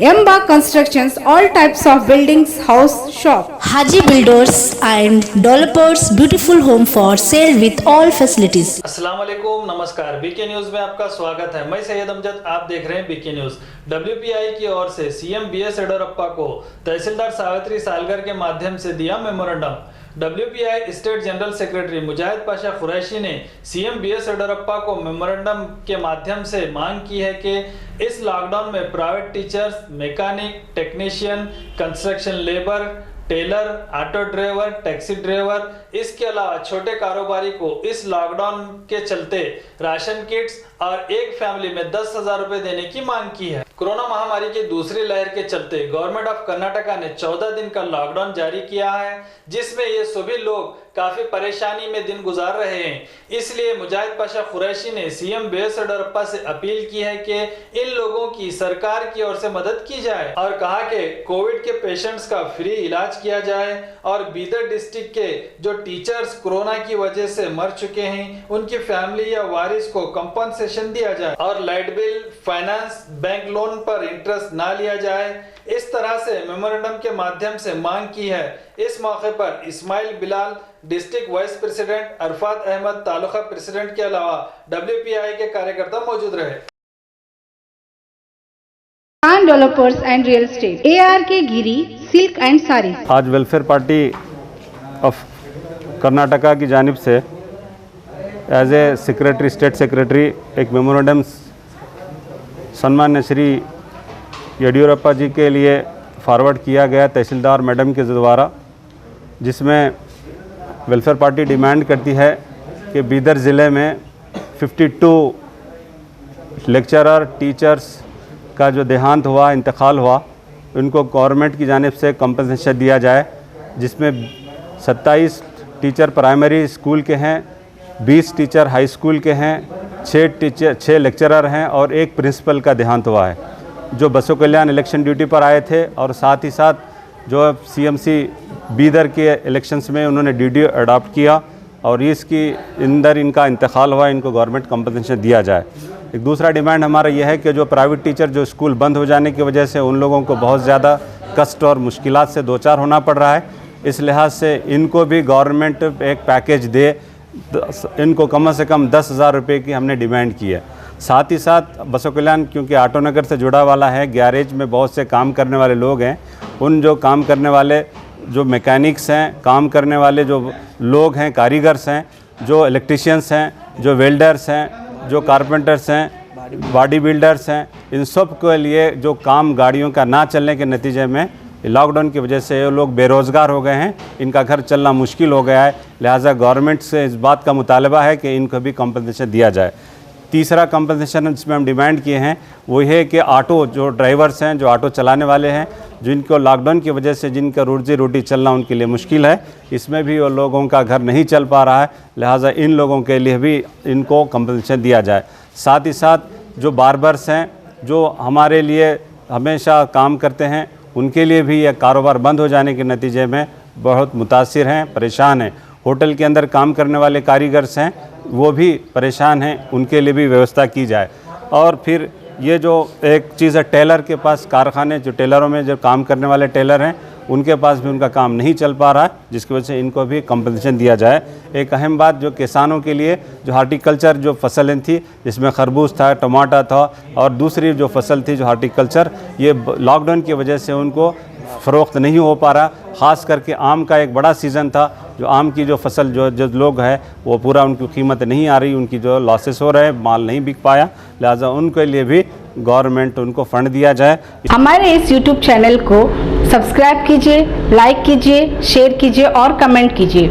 Emba Constructions, all types of buildings, house, shop. Haji Builders and Developers, beautiful home for sale with all facilities. अस्सलाम वालेकुम, नमस्कार। BK news में आपका स्वागत है। मैं सैयद अमजद, आप देख रहे हैं बीके न्यूज। WPI की ओर से सीएम BS येडियुरप्पा को तहसीलदार सावित्री सालगर के माध्यम से दिया memorandum. WPI state general secretary Mujahid Pasha Qureshi ने सीएम BS येडियुरप्पा को मेमोरेंडम के माध्यम से मांग की है कि इस लॉकडाउन में private teachers, mechanic, technician, construction labour, tailor, auto driver, taxi driver, इसके अलावा छोटे कारोबारी को इस लॉकडाउन के चलते राशन किट्स और एक फैमिली में 10,000 रुपए देने की मांग की है। कोरोना महामारी की दूसरी लहर के चलते गवर्नमेंट ऑफ कर्नाटका ने 14 दिन का लॉकडाउन जारी किया है, जिसमें ये सभी लोग काफी परेशानी में दिन गुजार रहे हैं। इसलिए मुजाहिद पाशा कुरैशी ने सीएम BS येडियुरप्पा से अपील की है कि इन लोगों की सरकार की ओर से मदद की जाए और कहा कि कोविड के पेशेंट्स का फ्री इलाज किया जाए और बीदर डिस्ट्रिक्ट के जो टीचर्स कोरोना की वजह से मर चुके हैं उनकी फैमिली या वारिस को कंपनसेशन दिया जाए और light bill, finance, bank loan पर इंटरेस्ट ना लिया जाए। इस तरह से मेमोरेंडम के माध्यम से मांग की है। इस मौके पर Ismail Bilal, district vice president, Arafat Ahmed, taluka president के अलावा WPI के कार्यकर्ता मौजूद रहे। Khan Developers and Real Estate, ARK Giri, silk and sari. आज वेलफेयर पार्टी ऑफ कर्नाटका की जानिब से as a secretary, state secretary, एक मेमोरेंडम सम्मान्य श्री येडियुरप्पा जी के लिए फॉरवर्ड किया गया तहसीलदार मैडम के द्वारा, जिसमें वेलफेयर पार्टी डिमांड करती है कि बीदर ज़िले में 52 लेक्चरर, टीचर्स का जो देहांत हुआ, इंतकाल हुआ, उनको गवर्नमेंट की जानिब से कंपनसेशन दिया जाए, जिसमें 27 टीचर प्राइमरी स्कूल के हैं, 20 टीचर हाई स्कूल के हैं, 6 लेक्चरर हैं और 1 प्रिंसिपल का देहांत हुआ है, जो बसो कल्याण इलेक्शन ड्यूटी पर आए थे और साथ ही साथ जो CMC बीदर के इलेक्शंस में उन्होंने DDO अडॉप्ट किया और इसकी अंदर इनका इंतकाल हुआ, इनको गवर्नमेंट कंपनसेशन दिया जाए। एक दूसरा डिमांड हमारा यह है कि जो प्राइवेट टीचर जो स्कूल बंद हो जाने की वजह से उन लोगों को बहुत ज़्यादा कष्ट और मुश्किलात से दो चार होना पड़ रहा है, इस लिहाज से इनको भी गवर्नमेंट एक पैकेज दे, इनको कम से कम 10,000 रुपये की हमने डिमांड की है। साथ ही साथ बसो कल्याण क्योंकि ऑटो नगर से जुड़ा वाला है, गैरेज में बहुत से काम करने वाले लोग हैं, उन जो काम करने वाले जो मैकेनिक्स हैं, काम करने वाले जो लोग हैं, कारीगर्स हैं, जो इलेक्ट्रिशियंस हैं, जो वेल्डर्स हैं, जो कारपेंटर्स हैं, बॉडी बिल्डर्स हैं, इन सब के लिए जो काम गाड़ियों का ना चलने के नतीजे में लॉकडाउन की वजह से ये लोग बेरोज़गार हो गए हैं, इनका घर चलना मुश्किल हो गया है। लिहाजा गवर्नमेंट से इस बात का मुतालबा है कि इनको भी कंपनसेशन दिया जाए। तीसरा कंपनसेशन जिसमें हम डिमांड किए हैं वो ये है कि ऑटो जो ड्राइवर्स हैं, जो ऑटो चलाने वाले हैं, जिनको लॉकडाउन की वजह से जिनका रोजी रोटी चलना उनके लिए मुश्किल है, इसमें भी वो लोगों का घर नहीं चल पा रहा है, लिहाजा इन लोगों के लिए भी इनको कंपनसेशन दिया जाए। साथ ही साथ जो बार्बर्स हैं, जो हमारे लिए हमेशा काम करते हैं, उनके लिए भी यह कारोबार बंद हो जाने के नतीजे में बहुत मुतासिर हैं, परेशान हैं। होटल के अंदर काम करने वाले कारीगर्स हैं, वो भी परेशान हैं, उनके लिए भी व्यवस्था की जाए। और फिर ये जो एक चीज़ है, टेलर के पास कारखाने, जो टेलरों में जो काम करने वाले टेलर हैं, उनके पास भी उनका काम नहीं चल पा रहा है, जिसकी वजह से इनको भी कंपनसेशन दिया जाए। एक अहम बात जो किसानों के लिए जो हार्टिकल्चर जो फसलें थी, जिसमें खरबूज था, टमाटर था और दूसरी जो फसल थी जो हार्टिकल्चर, ये लॉकडाउन की वजह से उनको फ़रोख्त नहीं हो पा रहा। ख़ास करके आम का एक बड़ा सीज़न था, जो आम की जो फसल जो लोग हैं वो पूरा उनकी कीमत नहीं आ रही, उनकी जो लॉसेस हो रहे हैं, माल नहीं बिक पाया, लिहाजा उनके लिए भी गवर्नमेंट उनको फ़ंड दिया जाए। हमारे इस YouTube चैनल को सब्सक्राइब कीजिए, लाइक कीजिए, शेयर कीजिए और कमेंट कीजिए।